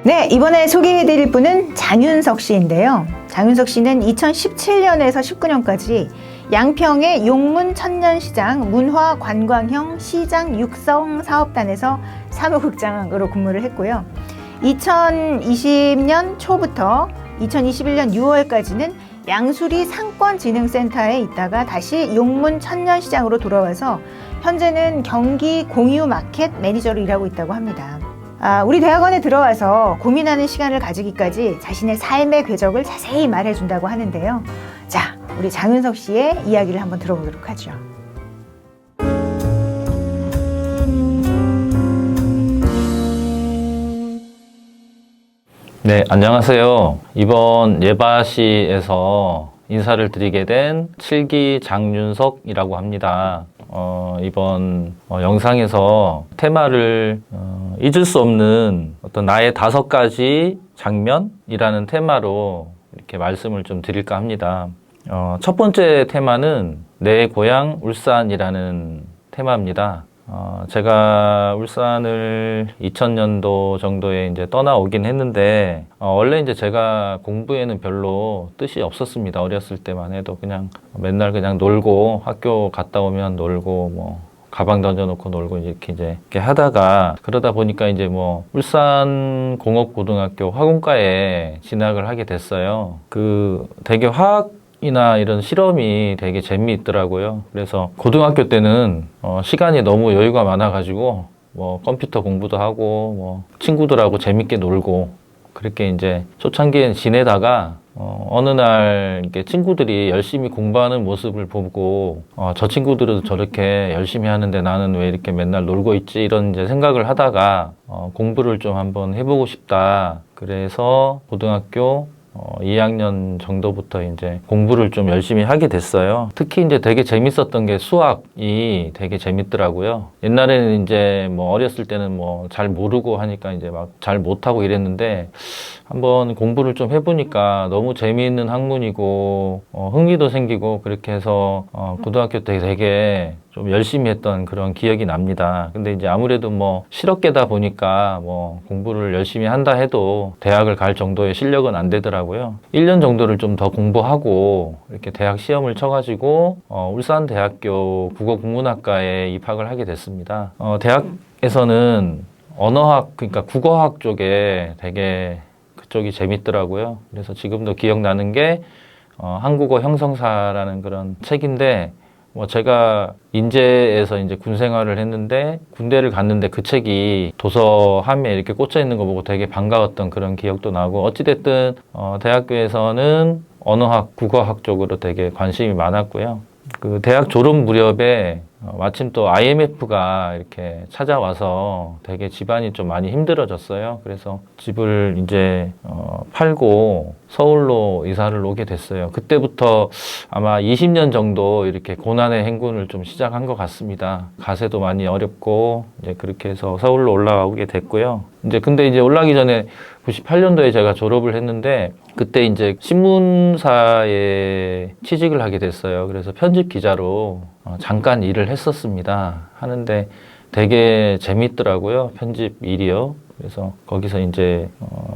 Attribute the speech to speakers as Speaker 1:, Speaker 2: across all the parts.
Speaker 1: 네, 이번에 소개해드릴 분은 장윤석 씨인데요. 장윤석 씨는 2017년에서 19년까지 양평의 용문 천년시장 문화관광형 시장 육성 사업단에서 사무국장으로 근무를 했고요. 2020년 초부터 2021년 6월까지는 양수리 상권진흥센터에 있다가 다시 용문 천년시장으로 돌아와서 현재는 경기 공유마켓 매니저로 일하고 있다고 합니다. 우리 대학원에 들어와서 고민하는 시간을 가지기까지 자신의 삶의 궤적을 자세히 말해준다고 하는데요. 자, 우리 장윤석 씨의 이야기를 한번 들어보도록 하죠.
Speaker 2: 네, 안녕하세요. 이번 예바시에서 인사를 드리게 된 7기 장윤석이라고 합니다. 이번 영상에서 테마를 잊을 수 없는 어떤 나의 5가지 장면이라는 테마로 이렇게 말씀을 좀 드릴까 합니다. 첫 번째 테마는 내 고향 울산이라는 테마입니다. 제가 울산을 2000년도 정도에 이제 떠나오긴 했는데, 원래 이제 제가 공부에는 별로 뜻이 없었습니다. 어렸을 때만 해도 그냥 맨날 그냥 놀고, 학교 갔다 오면 놀고, 뭐, 가방 던져놓고 놀고, 이렇게 하다가, 그러다 보니까 이제 뭐, 울산공업고등학교 화공과에 진학을 하게 됐어요. 되게 화학이나 이런 실험이 되게 재미있더라고요. 그래서 고등학교 때는 시간이 너무 여유가 많아가지고 뭐 컴퓨터 공부도 하고 뭐 친구들하고 재밌게 놀고 그렇게 이제 초창기에 지내다가 어느 날 이렇게 친구들이 열심히 공부하는 모습을 보고 저 친구들은 저렇게 열심히 하는데 나는 왜 이렇게 맨날 놀고 있지 이런 이제 생각을 하다가 공부를 좀 한번 해보고 싶다. 그래서 고등학교 2학년 정도부터 이제 공부를 좀 열심히 하게 됐어요. 특히 이제 되게 재밌었던 게 수학이 되게 재밌더라고요. 옛날에는 이제 뭐 어렸을 때는 뭐 잘 모르고 하니까 이제 막 잘 못하고 이랬는데 한번 공부를 좀 해보니까 너무 재미있는 학문이고 흥미도 생기고 그렇게 해서 고등학교 때 되게 좀 열심히 했던 그런 기억이 납니다. 근데 이제 아무래도 뭐 실업계다 보니까 뭐 공부를 열심히 한다 해도 대학을 갈 정도의 실력은 안 되더라고요. 1년 정도를 좀 더 공부하고 이렇게 대학 시험을 쳐가지고 울산대학교 국어국문학과에 입학을 하게 됐습니다. 대학에서는 언어학, 그러니까 국어학 쪽에 되게 그쪽이 재밌더라고요. 그래서 지금도 기억나는 게 한국어 형성사라는 그런 책인데 뭐 제가 인제에서 이제 군 생활을 했는데 군대를 갔는데 그 책이 도서함에 이렇게 꽂혀 있는 거 보고 되게 반가웠던 그런 기억도 나고 어찌됐든 대학교에서는 언어학, 국어학 쪽으로 되게 관심이 많았고요. 그 대학 졸업 무렵에 마침 또 IMF가 이렇게 찾아와서 되게 집안이 좀 많이 힘들어졌어요. 그래서 집을 이제 팔고 서울로 이사를 오게 됐어요. 그때부터 아마 20년 정도 이렇게 고난의 행군을 좀 시작한 것 같습니다. 가세도 많이 어렵고 이제 그렇게 해서 서울로 올라오게 됐고요. 근데 이제 올라가기 전에 98년도에 제가 졸업을 했는데 그때 이제 신문사에 취직을 하게 됐어요. 그래서 편집 기자로 잠깐 일을 했었습니다. 하는데 되게 재밌더라고요. 편집 일이요. 그래서 거기서 이제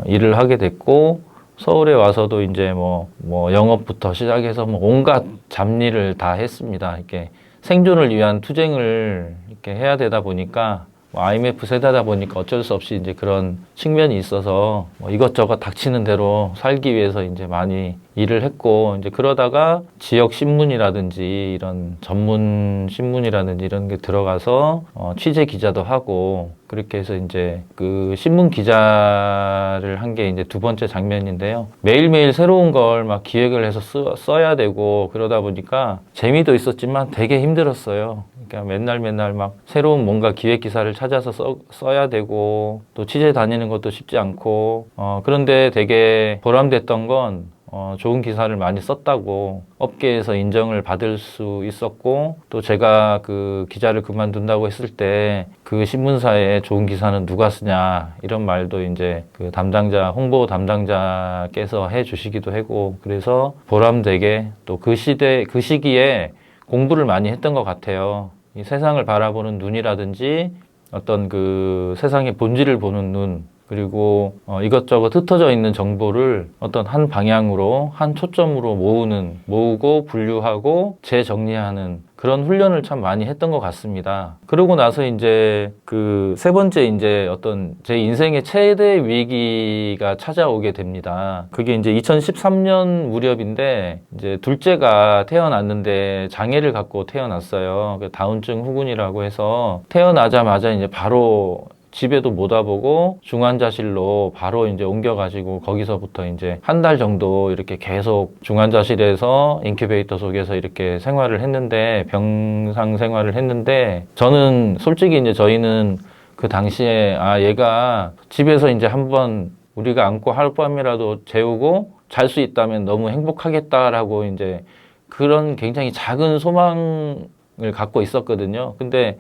Speaker 2: 일을 하게 됐고 서울에 와서도 이제 뭐 영업부터 시작해서 뭐 온갖 잡일을 다 했습니다. 이렇게 생존을 위한 투쟁을 이렇게 해야 되다 보니까 IMF 세대다 보니까 어쩔 수 없이 이제 그런 측면이 있어서 뭐 이것저것 닥치는 대로 살기 위해서 이제 많이 일을 했고 이제 그러다가 지역 신문이라든지 이런 전문 신문이라든지 이런 게 들어가서 취재 기자도 하고 그렇게 해서 이제 그 신문 기자를 한 게 이제 두 번째 장면인데요. 매일매일 새로운 걸 막 기획을 해서 써야 되고 그러다 보니까 재미도 있었지만 되게 힘들었어요. 그러니까 맨날 막 새로운 뭔가 기획 기사를 찾아서 써야 되고 또 취재 다니는 것도 쉽지 않고 그런데 되게 보람됐던 건 좋은 기사를 많이 썼다고 업계에서 인정을 받을 수 있었고 또 제가 그 기자를 그만둔다고 했을 때 그 신문사에 좋은 기사는 누가 쓰냐 이런 말도 이제 그 홍보 담당자께서 해 주시기도 하고 그래서 보람되게 또 그 시기에 공부를 많이 했던 것 같아요. 이 세상을 바라보는 눈이라든지 어떤 그 세상의 본질을 보는 눈 그리고 이것저것 흩어져 있는 정보를 어떤 한 방향으로, 한 초점으로 모으고 분류하고 재정리하는 그런 훈련을 참 많이 했던 것 같습니다. 그러고 나서 이제 그 세 번째 이제 어떤 제 인생의 최대 위기가 찾아오게 됩니다. 그게 이제 2013년 무렵인데 이제 둘째가 태어났는데 장애를 갖고 태어났어요. 다운증 후군이라고 해서 태어나자마자 이제 바로 집에도 못 와보고 중환자실로 바로 이제 옮겨가지고 거기서부터 이제 한 달 정도 이렇게 계속 중환자실에서 인큐베이터 속에서 이렇게 생활을 했는데 병상 생활을 했는데 저는 솔직히 이제 저희는 그 당시에 얘가 집에서 이제 한번 우리가 안고 하룻밤이라도 재우고 잘 수 있다면 너무 행복하겠다라고 이제 그런 굉장히 작은 소망을 갖고 있었거든요. 근데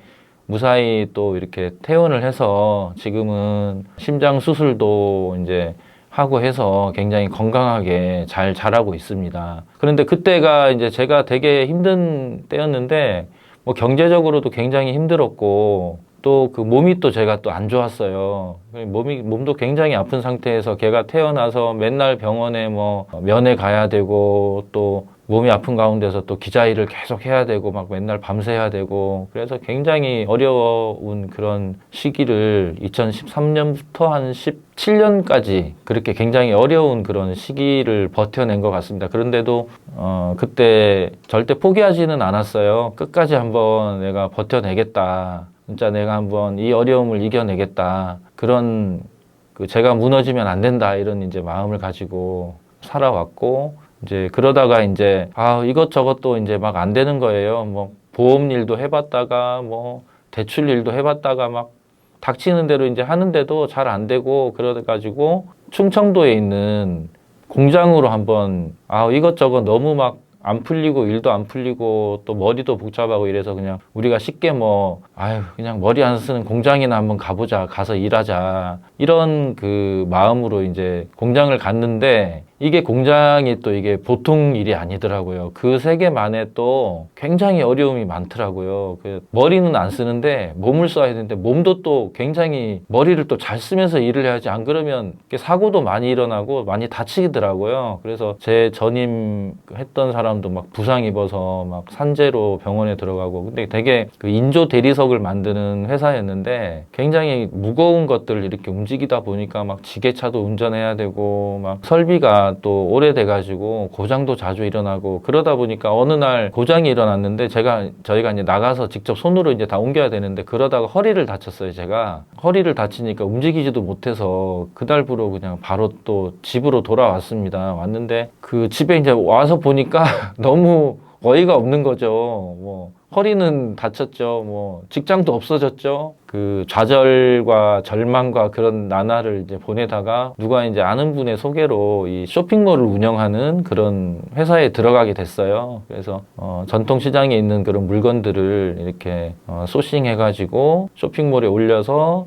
Speaker 2: 무사히 또 이렇게 퇴원을 해서 지금은 심장 수술도 이제 하고 해서 굉장히 건강하게 잘 자라고 있습니다. 그런데 그때가 이제 제가 되게 힘든 때였는데 뭐 경제적으로도 굉장히 힘들었고 또 그 몸이 또 제가 또 안 좋았어요. 몸도 굉장히 아픈 상태에서 걔가 태어나서 맨날 병원에 뭐 면회 가야 되고 또 몸이 아픈 가운데서 또 기자 일을 계속 해야 되고 막 맨날 밤새야 되고 그래서 굉장히 어려운 그런 시기를 2013년부터 한 17년까지 그렇게 굉장히 어려운 그런 시기를 버텨낸 것 같습니다. 그런데도 그때 절대 포기하지는 않았어요. 끝까지 한번 내가 버텨내겠다. 진짜 내가 한번 이 어려움을 이겨내겠다. 그런 제가 무너지면 안 된다. 이런 이제 마음을 가지고 살아왔고 이제 그러다가 이제 이것저것 또 이제 막 안 되는 거예요. 뭐 보험 일도 해봤다가 뭐 대출 일도 해봤다가 막 닥치는 대로 이제 하는데도 잘 안 되고 그래가지고 충청도에 있는 공장으로 한번 이것저것 너무 막 안 풀리고 일도 안 풀리고 또 머리도 복잡하고 이래서 그냥 우리가 쉽게 그냥 머리 안 쓰는 공장이나 한번 가보자. 가서 일하자. 이런 그 마음으로 이제 공장을 갔는데 이게 공장이 또 이게 보통 일이 아니더라고요. 그 세계만에 또 굉장히 어려움이 많더라고요. 머리는 안 쓰는데 몸을 써야 되는데 몸도 또 굉장히 머리를 또 잘 쓰면서 일을 해야지 안 그러면 사고도 많이 일어나고 많이 다치더라고요. 그래서 제 전임 했던 사람도 막 부상 입어서 막 산재로 병원에 들어가고 근데 되게 그 인조 대리석을 만드는 회사였는데 굉장히 무거운 것들을 이렇게 움직이다 보니까 막 지게차도 운전해야 되고 막 설비가 또 오래돼가지고 고장도 자주 일어나고 그러다 보니까 어느 날 고장이 일어났는데 저희가 이제 나가서 직접 손으로 이제 다 옮겨야 되는데 그러다가 허리를 다쳤어요. 제가 허리를 다치니까 움직이지도 못해서 그날부로 그냥 바로 또 집으로 돌아왔습니다. 왔는데 그 집에 이제 와서 보니까 너무 어이가 없는 거죠. 뭐 허리는 다쳤죠. 뭐 직장도 없어졌죠. 그 좌절과 절망과 그런 나날을 이제 보내다가 누가 이제 아는 분의 소개로 이 쇼핑몰을 운영하는 그런 회사에 들어가게 됐어요. 그래서 전통시장에 있는 그런 물건들을 이렇게 소싱해가지고 쇼핑몰에 올려서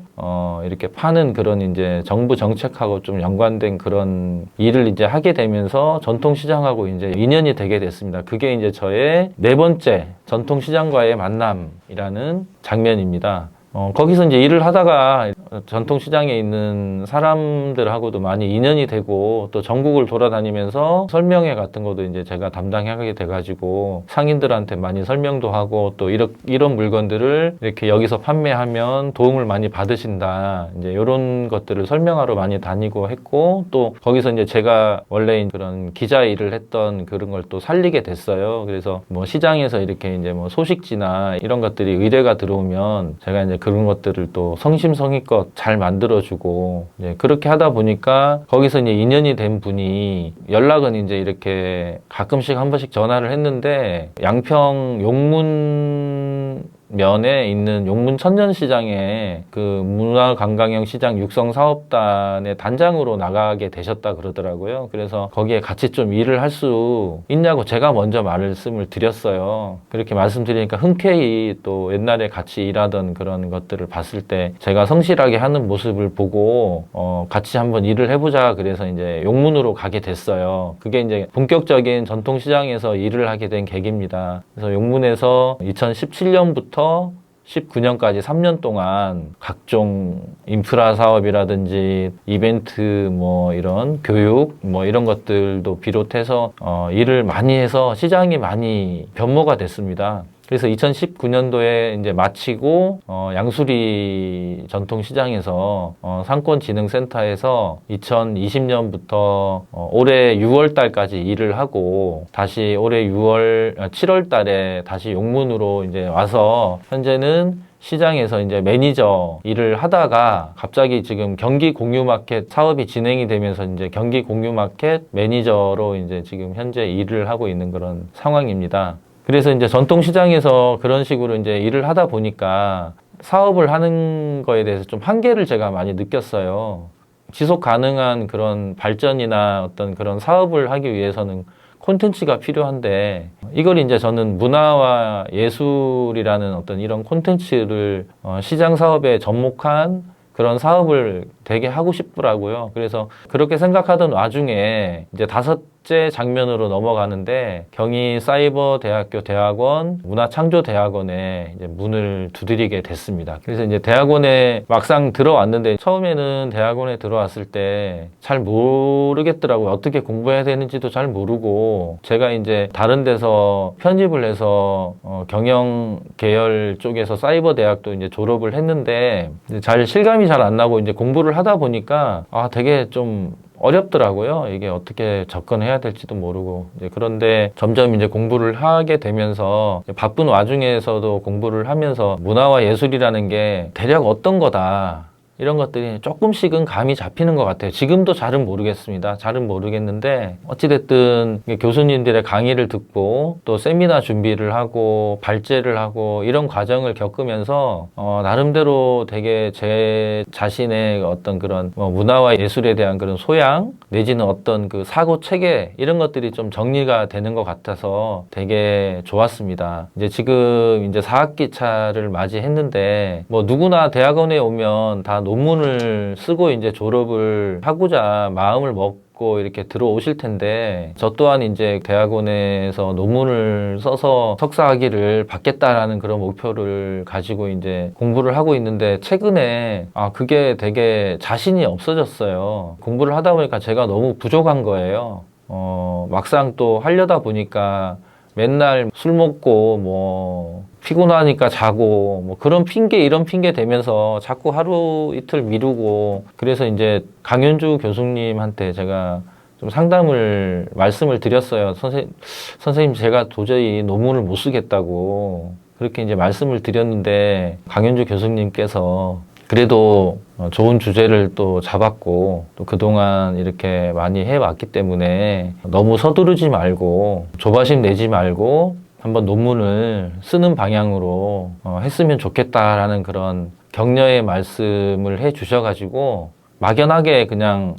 Speaker 2: 이렇게 파는 그런 이제 정부 정책하고 좀 연관된 그런 일을 이제 하게 되면서 전통시장하고 이제 인연이 되게 됐습니다. 그게 이제 저의 네 번째 전통시장과의 만남이라는 장면입니다. 거기서 이제 일을 하다가 전통시장에 있는 사람들하고도 많이 인연이 되고 또 전국을 돌아다니면서 설명회 같은 것도 이제 제가 담당하게 돼가지고 상인들한테 많이 설명도 하고 또 이런 물건들을 이렇게 여기서 판매하면 도움을 많이 받으신다. 이제 이런 것들을 설명하러 많이 다니고 했고 또 거기서 이제 제가 원래 그런 기자 일을 했던 그런 걸 또 살리게 됐어요. 그래서 뭐 시장에서 이렇게 이제 뭐 소식지나 이런 것들이 의뢰가 들어오면 제가 이제 그런 것들을 또 성심성의껏 잘 만들어주고 이제 그렇게 하다 보니까 거기서 이제 인연이 된 분이 연락은 이제 이렇게 가끔씩 한 번씩 전화를 했는데 양평 용문 면에 있는 용문 천년시장에 그 문화관광형 시장 육성사업단의 단장으로 나가게 되셨다 그러더라고요. 그래서 거기에 같이 좀 일을 할 수 있냐고 제가 먼저 말씀을 드렸어요. 그렇게 말씀드리니까 흔쾌히 또 옛날에 같이 일하던 그런 것들을 봤을 때 제가 성실하게 하는 모습을 보고 같이 한번 일을 해보자. 그래서 이제 용문으로 가게 됐어요. 그게 이제 본격적인 전통시장에서 일을 하게 된 계기입니다. 그래서 용문에서 2017년부터 19년까지 3년 동안 각종 인프라 사업이라든지 이벤트 뭐 이런 교육 뭐 이런 것들도 비롯해서 일을 많이 해서 시장이 많이 변모가 됐습니다. 그래서 2019년도에 이제 마치고 양수리 전통시장에서 상권진흥센터에서 2020년부터 올해 6월 달까지 일을 하고 다시 올해 7월 달에 다시 용문으로 이제 와서 현재는 시장에서 이제 매니저 일을 하다가 갑자기 지금 경기 공유마켓 사업이 진행이 되면서 이제 경기 공유마켓 매니저로 이제 지금 현재 일을 하고 있는 그런 상황입니다. 그래서 이제 전통시장에서 그런 식으로 이제 일을 하다 보니까 사업을 하는 거에 대해서 좀 한계를 제가 많이 느꼈어요. 지속 가능한 그런 발전이나 어떤 그런 사업을 하기 위해서는 콘텐츠가 필요한데 이걸 이제 저는 문화와 예술이라는 어떤 이런 콘텐츠를 시장 사업에 접목한 그런 사업을 되게 하고 싶더라고요. 그래서 그렇게 생각하던 와중에 이제 5째 장면으로 넘어가는데 경희사이버대학교 대학원 문화창조대학원에 이제 문을 두드리게 됐습니다. 그래서 이제 대학원에 막상 들어왔는데 처음에는 대학원에 들어왔을 때 잘 모르겠더라고요. 어떻게 공부해야 되는지도 잘 모르고 제가 이제 다른 데서 편입을 해서 경영 계열 쪽에서 사이버대학도 이제 졸업을 했는데 이제 잘 실감이 잘 안 나고 이제 공부를 하다 보니까 되게 좀 어렵더라고요. 이게 어떻게 접근해야 될지도 모르고. 그런데 점점 이제 공부를 하게 되면서 바쁜 와중에서도 공부를 하면서 문화와 예술이라는 게 대략 어떤 거다. 이런 것들이 조금씩은 감이 잡히는 것 같아요. 지금도 잘은 모르겠습니다. 잘은 모르겠는데 어찌됐든 교수님들의 강의를 듣고 또 세미나 준비를 하고 발제를 하고 이런 과정을 겪으면서 나름대로 되게 제 자신의 어떤 그런 문화와 예술에 대한 그런 소양 내지는 어떤 그 사고 체계 이런 것들이 좀 정리가 되는 것 같아서 되게 좋았습니다. 이제 지금 이제 4학기 차를 맞이했는데 뭐 누구나 대학원에 오면 다 논문을 쓰고 이제 졸업을 하고자 마음을 먹고 이렇게 들어오실 텐데 저 또한 이제 대학원에서 논문을 써서 석사 학위를 받겠다라는 그런 목표를 가지고 이제 공부를 하고 있는데 최근에 그게 되게 자신이 없어졌어요. 공부를 하다 보니까 제가 너무 부족한 거예요. 막상 또 하려다 보니까 맨날 술 먹고 뭐 피곤하니까 자고 뭐 그런 핑계 이런 핑계 대면서 자꾸 하루 이틀 미루고 그래서 이제 강윤주 교수님한테 제가 좀 말씀을 드렸어요. 선생님 제가 도저히 논문을 못 쓰겠다고 그렇게 이제 말씀을 드렸는데 강윤주 교수님께서 그래도 좋은 주제를 또 잡았고 또 그동안 이렇게 많이 해왔기 때문에 너무 서두르지 말고 조바심 내지 말고 한번 논문을 쓰는 방향으로 했으면 좋겠다라는 그런 격려의 말씀을 해 주셔가지고 막연하게 그냥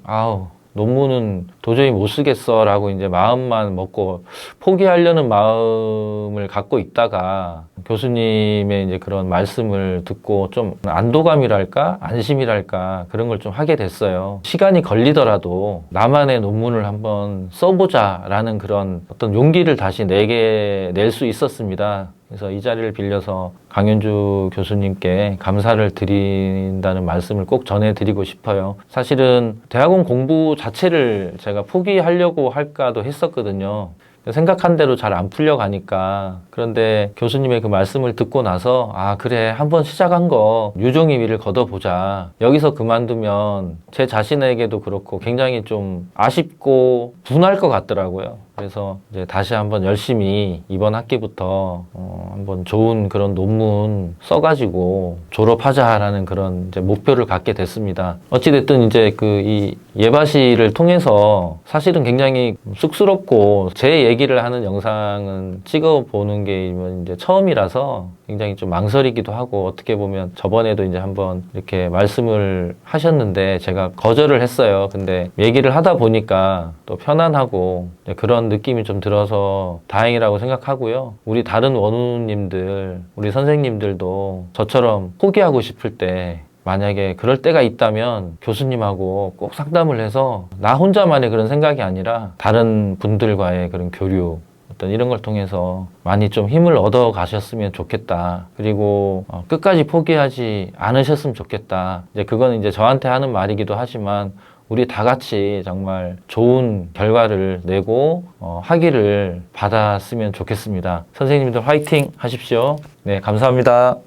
Speaker 2: 논문은 도저히 못 쓰겠어 라고 이제 마음만 먹고 포기하려는 마음을 갖고 있다가 교수님의 이제 그런 말씀을 듣고 좀 안도감이랄까 안심이랄까 그런 걸 좀 하게 됐어요. 시간이 걸리더라도 나만의 논문을 한번 써보자 라는 그런 어떤 용기를 다시 낼 수 있었습니다. 그래서 이 자리를 빌려서 강윤주 교수님께 감사를 드린다는 말씀을 꼭 전해드리고 싶어요. 사실은 대학원 공부 자체를 제가 포기하려고 할까도 했었거든요. 생각한 대로 잘 안 풀려가니까. 그런데 교수님의 그 말씀을 듣고 나서 그래 한번 시작한 거 유종의 미를 거둬보자. 여기서 그만두면 제 자신에게도 그렇고 굉장히 좀 아쉽고 분할 것 같더라고요. 그래서 이제 다시 한번 열심히 이번 학기부터 한번 좋은 그런 논문 써가지고 졸업하자라는 그런 이제 목표를 갖게 됐습니다. 어찌됐든 이제 이 예바시를 통해서 사실은 굉장히 쑥스럽고 제 얘기를 하는 영상은 찍어보는 게 이제 처음이라서 굉장히 좀 망설이기도 하고 어떻게 보면 저번에도 이제 한번 이렇게 말씀을 하셨는데 제가 거절을 했어요. 근데 얘기를 하다 보니까 또 편안하고 그런 느낌이 좀 들어서 다행이라고 생각하고요. 우리 다른 원우님들, 우리 선생님들도 저처럼 포기하고 싶을 때 만약에 그럴 때가 있다면 교수님하고 꼭 상담을 해서 나 혼자만의 그런 생각이 아니라 다른 분들과의 그런 교류 어떤 이런 걸 통해서 많이 좀 힘을 얻어 가셨으면 좋겠다. 그리고 끝까지 포기하지 않으셨으면 좋겠다. 이제 그거는 이제 저한테 하는 말이기도 하지만 우리 다 같이 정말 좋은 결과를 내고 학위를 받았으면 좋겠습니다. 선생님들 화이팅 하십시오. 네, 감사합니다.